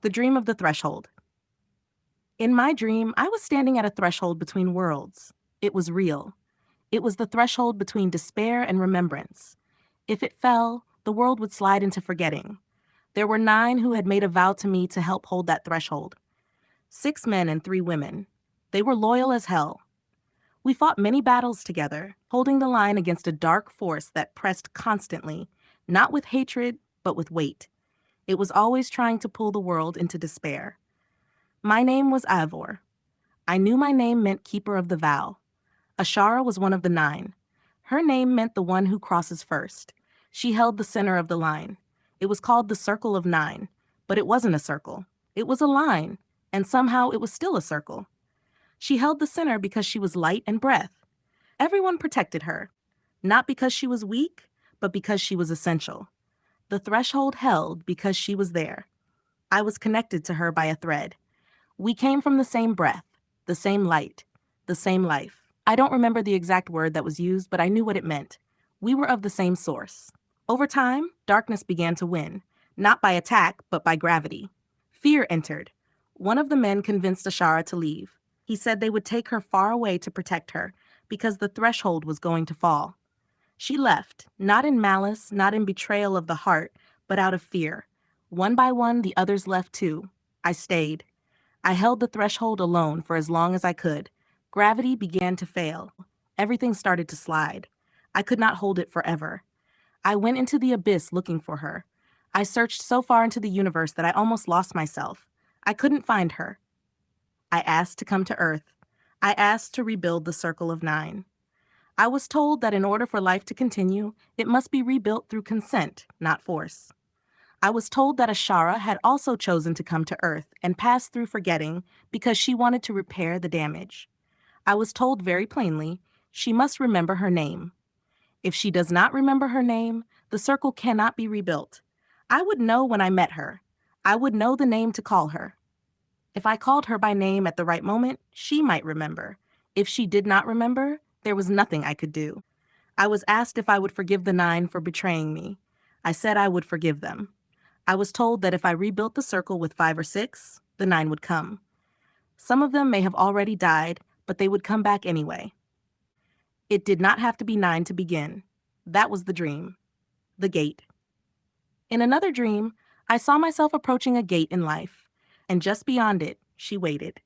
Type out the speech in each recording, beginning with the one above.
The dream of the threshold. In my dream, I was standing at a threshold between worlds. It was real. It was the threshold between despair and remembrance. If it fell, the world would slide into forgetting. There were 9 who had made a vow to me to help hold that threshold. 6 men and 3 women. They were loyal as hell. We fought many battles together, holding the line against a dark force that pressed constantly, not with hatred, but with weight. It was always trying to pull the world into despair. My name was Ivor. I knew my name meant keeper of the vow. Ashara was one of the 9. Her name meant the one who crosses first. She held the center of the line. It was called the Circle of 9, but it wasn't a circle. It was a line, and somehow it was still a circle. She held the center because she was light and breath. Everyone protected her, not because she was weak, but because she was essential. The threshold held because she was there. I was connected to her by a thread. We came from the same breath, the same light, the same life. I don't remember the exact word that was used, but I knew what it meant. We were of the same source. Over time, darkness began to win, not by attack, but by gravity. Fear entered. One of the men convinced Ashara to leave. He said they would take her far away to protect her, because the threshold was going to fall. She left, not in malice, not in betrayal of the heart, but out of fear. One by one, the others left too. I stayed. I held the threshold alone for as long as I could. Gravity began to fail. Everything started to slide. I could not hold it forever. I went into the abyss looking for her. I searched so far into the universe that I almost lost myself. I couldn't find her. I asked to come to Earth. I asked to rebuild the Circle of 9. I was told that in order for life to continue, it must be rebuilt through consent, not force. I was told that Ashara had also chosen to come to Earth and pass through forgetting because she wanted to repair the damage. I was told very plainly, she must remember her name. If she does not remember her name, the circle cannot be rebuilt. I would know when I met her. I would know the name to call her. If I called her by name at the right moment, she might remember. If she did not remember, there was nothing I could do. I was asked if I would forgive the 9 for betraying me. I said I would forgive them. I was told that if I rebuilt the circle with 5 or 6, the 9 would come. Some of them may have already died, but they would come back anyway. It did not have to be 9 to begin. That was the dream. The gate. In another dream, I saw myself approaching a gate in life, and just beyond it, she waited.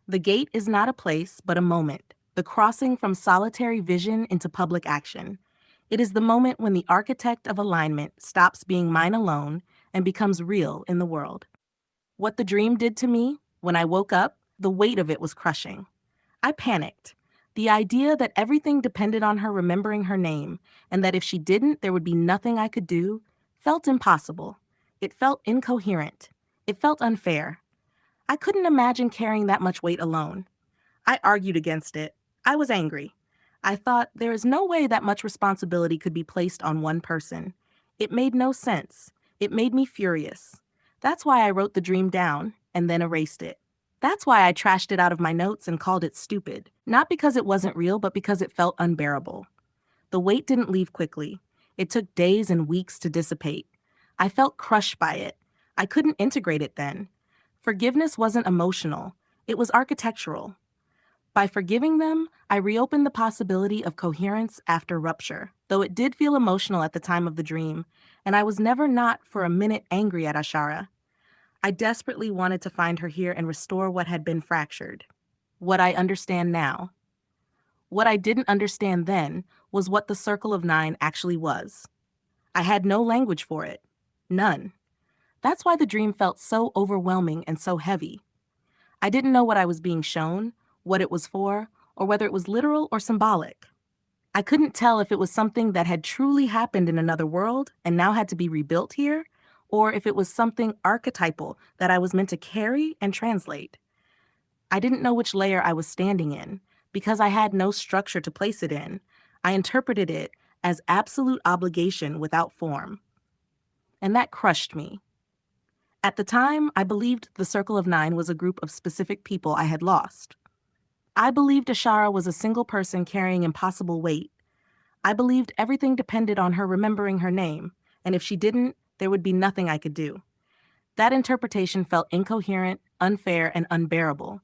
The gate is not a place, but a moment, the crossing from solitary vision into public action. It is the moment when the architect of alignment stops being mine alone and becomes real in the world. What the dream did to me, when I woke up, the weight of it was crushing. I panicked. The idea that everything depended on her remembering her name, and that if she didn't, there would be nothing I could do, felt impossible. It felt incoherent. It felt unfair. I couldn't imagine carrying that much weight alone. I argued against it. I was angry. I thought there is no way that much responsibility could be placed on one person. It made no sense. It made me furious. That's why I wrote the dream down and then erased it. That's why I trashed it out of my notes and called it stupid. Not because it wasn't real, but because it felt unbearable. The weight didn't leave quickly. It took days and weeks to dissipate. I felt crushed by it. I couldn't integrate it then. Forgiveness wasn't emotional. It was architectural. By forgiving them, I reopened the possibility of coherence after rupture, though it did feel emotional at the time of the dream, and I was never not for a minute angry at Ashara. I desperately wanted to find her here and restore what had been fractured. What I understand now. What I didn't understand then was what the Circle of 9 actually was. I had no language for it. None. That's why the dream felt so overwhelming and so heavy. I didn't know what I was being shown, what it was for, or whether it was literal or symbolic. I couldn't tell if it was something that had truly happened in another world and now had to be rebuilt here, or if it was something archetypal that I was meant to carry and translate. I didn't know which layer I was standing in. Because I had no structure to place it in, I interpreted it as absolute obligation without form. And that crushed me. At the time, I believed the Circle of 9 was a group of specific people I had lost. I believed Ashara was a single person carrying impossible weight. I believed everything depended on her remembering her name, and if she didn't, there would be nothing I could do. That interpretation felt incoherent, unfair, and unbearable.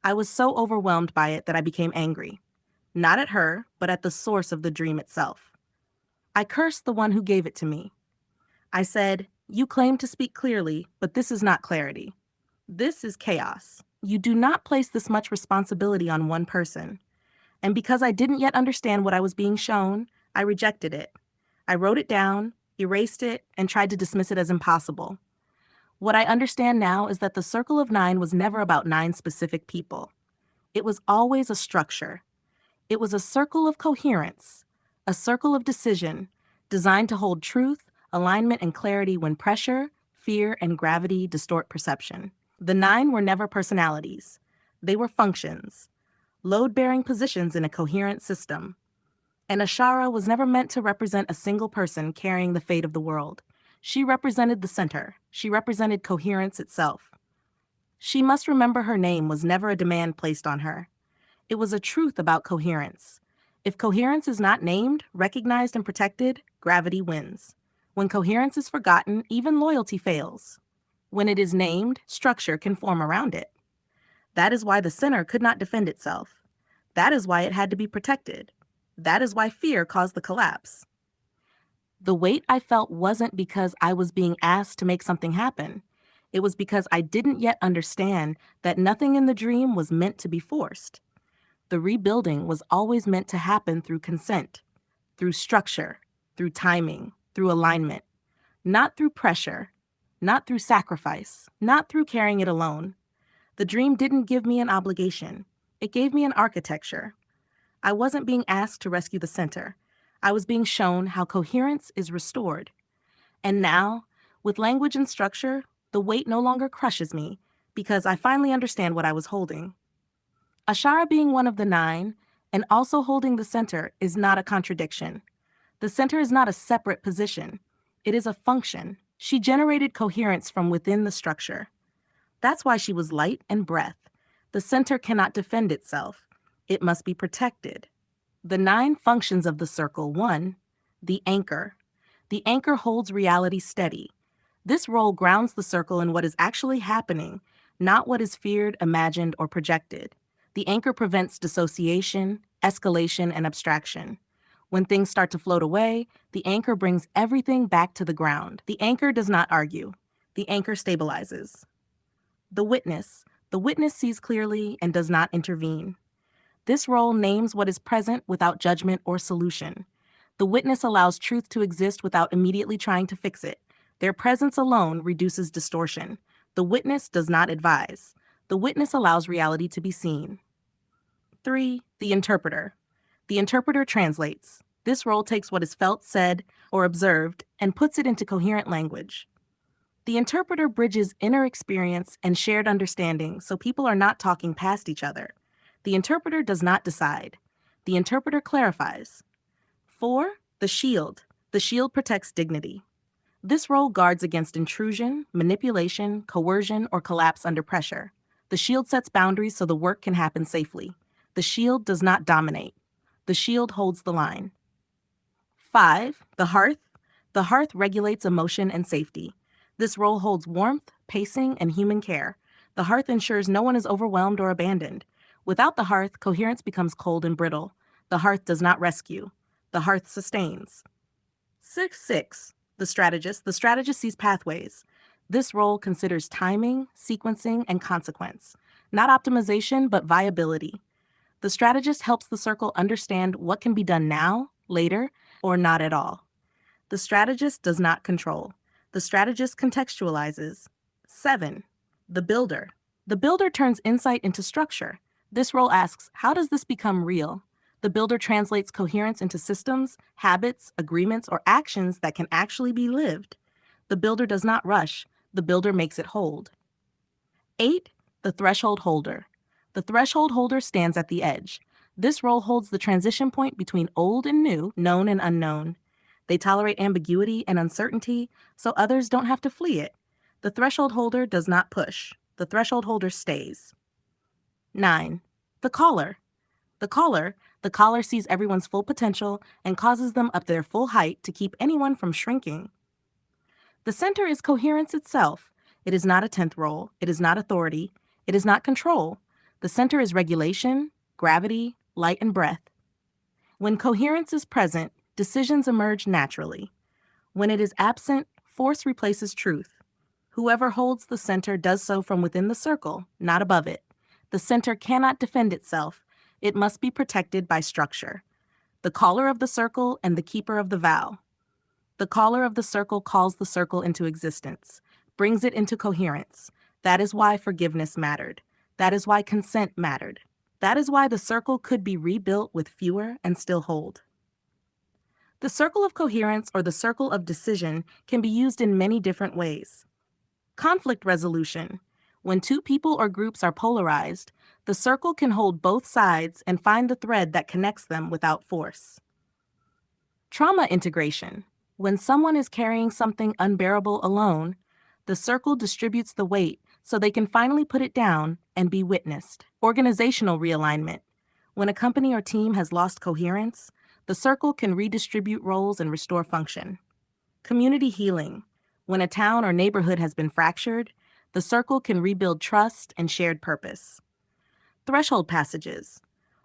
I was so overwhelmed by it that I became angry. Not at her, but at the source of the dream itself. I cursed the one who gave it to me. I said, "You claim to speak clearly, but this is not clarity. This is chaos. You do not place this much responsibility on one person." And because I didn't yet understand what I was being shown, I rejected it. I wrote it down, erased it, and tried to dismiss it as impossible. What I understand now is that the Circle of Nine was never about 9 specific people. It was always a structure. It was a circle of coherence, a circle of decision, designed to hold truth, alignment, and clarity when pressure, fear, and gravity distort perception. The 9 were never personalities. They were functions, load-bearing positions in a coherent system. And Ashara was never meant to represent a single person carrying the fate of the world. She represented the center. She represented coherence itself. She must remember her name was never a demand placed on her. It was a truth about coherence. If coherence is not named, recognized, and protected, gravity wins. When coherence is forgotten, even loyalty fails. When it is named, structure can form around it. That is why the center could not defend itself. That is why it had to be protected. That is why fear caused the collapse. The weight I felt wasn't because I was being asked to make something happen. It was because I didn't yet understand that nothing in the dream was meant to be forced. The rebuilding was always meant to happen through consent, through structure, through timing, through alignment, not through pressure, not through sacrifice, not through carrying it alone. The dream didn't give me an obligation. It gave me an architecture. I wasn't being asked to rescue the center. I was being shown how coherence is restored. And now, with language and structure, the weight no longer crushes me because I finally understand what I was holding. Ashara being one of the 9 and also holding the center is not a contradiction. The center is not a separate position. It is a function. She generated coherence from within the structure. That's why she was light and breath. The center cannot defend itself. It must be protected. The 9 functions of the circle. 1, the anchor. The anchor holds reality steady. This role grounds the circle in what is actually happening, not what is feared, imagined, or projected. The anchor prevents dissociation, escalation, and abstraction. When things start to float away, the anchor brings everything back to the ground. The anchor does not argue. The anchor stabilizes. The witness. The witness sees clearly and does not intervene. This role names what is present without judgment or solution. The witness allows truth to exist without immediately trying to fix it. Their presence alone reduces distortion. The witness does not advise. The witness allows reality to be seen. 3, the interpreter. The interpreter translates. This role takes what is felt, said, or observed and puts it into coherent language. The interpreter bridges inner experience and shared understanding so people are not talking past each other. The interpreter does not decide. The interpreter clarifies. 4, the shield. The shield protects dignity. This role guards against intrusion, manipulation, coercion, or collapse under pressure. The shield sets boundaries so the work can happen safely. The shield does not dominate. The shield holds the line. 5, the hearth. The hearth regulates emotion and safety. This role holds warmth, pacing, and human care. The hearth ensures no one is overwhelmed or abandoned. Without the hearth, coherence becomes cold and brittle. The hearth does not rescue. The hearth sustains. 6, the strategist. The strategist sees pathways. This role considers timing, sequencing, and consequence. Not optimization, but viability. The strategist helps the circle understand what can be done now, later, or not at all. The strategist does not control. The strategist contextualizes. 7, the builder. The builder turns insight into structure. This role asks, how does this become real? The builder translates coherence into systems, habits, agreements, or actions that can actually be lived. The builder does not rush. The builder makes it hold. 8, the threshold holder. The threshold holder stands at the edge. This role holds the transition point between old and new, known and unknown. They tolerate ambiguity and uncertainty, so others don't have to flee it. The threshold holder does not push. The threshold holder stays. 9, the caller. The caller sees everyone's full potential and causes them up to their full height to keep anyone from shrinking. The center is coherence itself. It is not a 10th role. It is not authority. It is not control. The center is regulation, gravity, light, and breath. When coherence is present, decisions emerge naturally. When it is absent, force replaces truth. Whoever holds the center does so from within the circle, not above it. The center cannot defend itself. It must be protected by structure. The caller of the circle and the keeper of the vow. The caller of the circle calls the circle into existence, brings it into coherence. That is why forgiveness mattered. That is why consent mattered. That is why the circle could be rebuilt with fewer and still hold. The circle of coherence or the circle of decision can be used in many different ways. Conflict resolution. When two people or groups are polarized, the circle can hold both sides and find the thread that connects them without force. Trauma integration. When someone is carrying something unbearable alone, the circle distributes the weight so they can finally put it down and be witnessed. Organizational realignment. When a company or team has lost coherence, the circle can redistribute roles and restore function. Community healing. When a town or neighborhood has been fractured, the circle can rebuild trust and shared purpose. Threshold passages.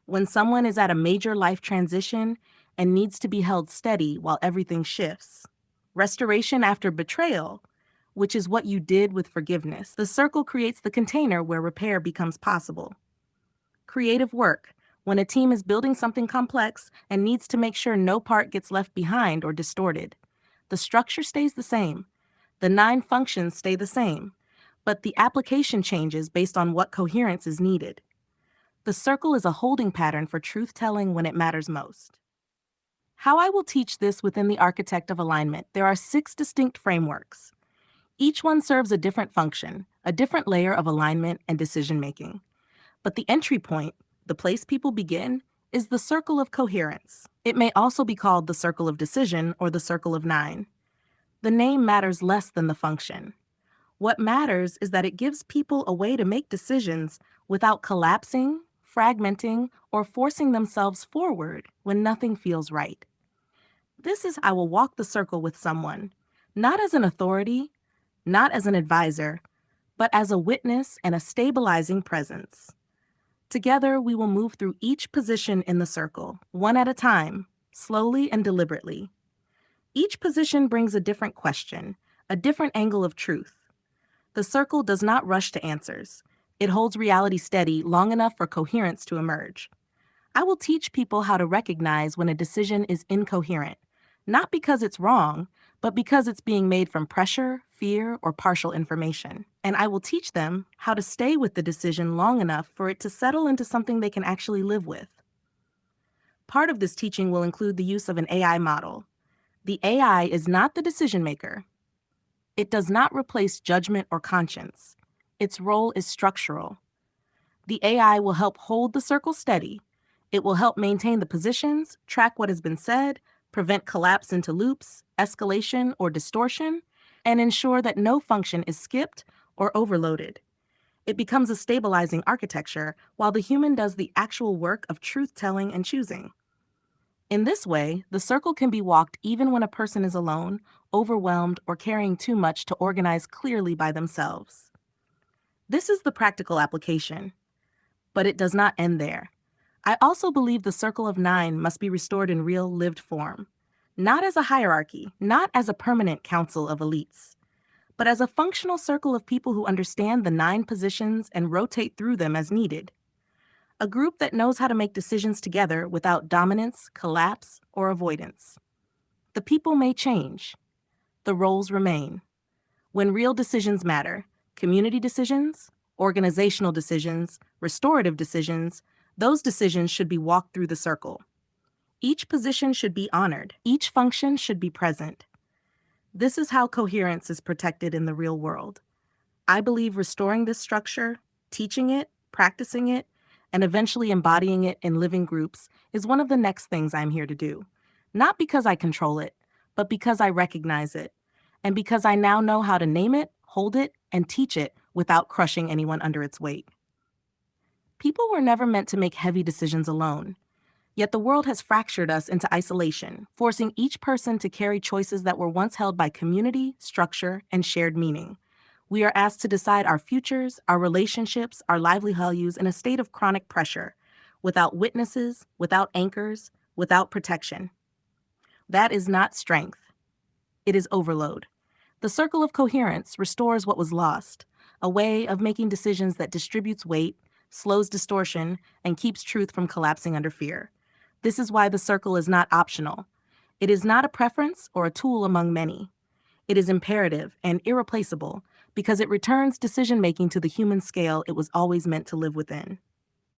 When someone is at a major life transition and needs to be held steady while everything shifts. Restoration after betrayal, which is what you did with forgiveness. The circle creates the container where repair becomes possible. Creative work. When a team is building something complex and needs to make sure no part gets left behind or distorted. The structure stays the same. The 9 functions stay the same, but the application changes based on what coherence is needed. The circle is a holding pattern for truth-telling when it matters most. How I will teach this within the Architect of Alignment. There are 6 distinct frameworks. Each one serves a different function, a different layer of alignment and decision-making. But the entry point, the place people begin, is the circle of coherence. It may also be called the circle of decision or the circle of 9. The name matters less than the function. What matters is that it gives people a way to make decisions without collapsing, fragmenting, or forcing themselves forward when nothing feels right. This is how I will walk the circle with someone, not as an authority, not as an advisor, but as a witness and a stabilizing presence. Together, we will move through each position in the circle, one at a time, slowly and deliberately. Each position brings a different question, a different angle of truth. The circle does not rush to answers. It holds reality steady long enough for coherence to emerge. I will teach people how to recognize when a decision is incoherent, not because it's wrong, but because it's being made from pressure, fear, or partial information. And I will teach them how to stay with the decision long enough for it to settle into something they can actually live with. Part of this teaching will include the use of an AI model. The AI is not the decision maker. It does not replace judgment or conscience. Its role is structural. The AI will help hold the circle steady. It will help maintain the positions, track what has been said, prevent collapse into loops, escalation, or distortion, and ensure that no function is skipped or overloaded. It becomes a stabilizing architecture while the human does the actual work of truth-telling and choosing. In this way, the circle can be walked even when a person is alone, overwhelmed, or carrying too much to organize clearly by themselves. This is the practical application, but it does not end there. I also believe the circle of 9 must be restored in real lived form, not as a hierarchy, not as a permanent council of elites, but as a functional circle of people who understand the 9 positions and rotate through them as needed. A group that knows how to make decisions together without dominance, collapse, or avoidance. The people may change. The roles remain. When real decisions matter, community decisions, organizational decisions, restorative decisions, those decisions should be walked through the circle. Each position should be honored. Each function should be present. This is how coherence is protected in the real world. I believe restoring this structure, teaching it, practicing it, and eventually embodying it in living groups is one of the next things I'm here to do. Not because I control it, but because I recognize it, and because I now know how to name it, hold it, and teach it without crushing anyone under its weight. People were never meant to make heavy decisions alone. Yet the world has fractured us into isolation, forcing each person to carry choices that were once held by community, structure, and shared meaning. We are asked to decide our futures, our relationships, our livelihoods in a state of chronic pressure, without witnesses, without anchors, without protection. That is not strength. It is overload. The circle of coherence restores what was lost, a way of making decisions that distributes weight, slows distortion, and keeps truth from collapsing under fear. This is why the circle is not optional. It is not a preference or a tool among many. It is imperative and irreplaceable because it returns decision making to the human scale it was always meant to live within.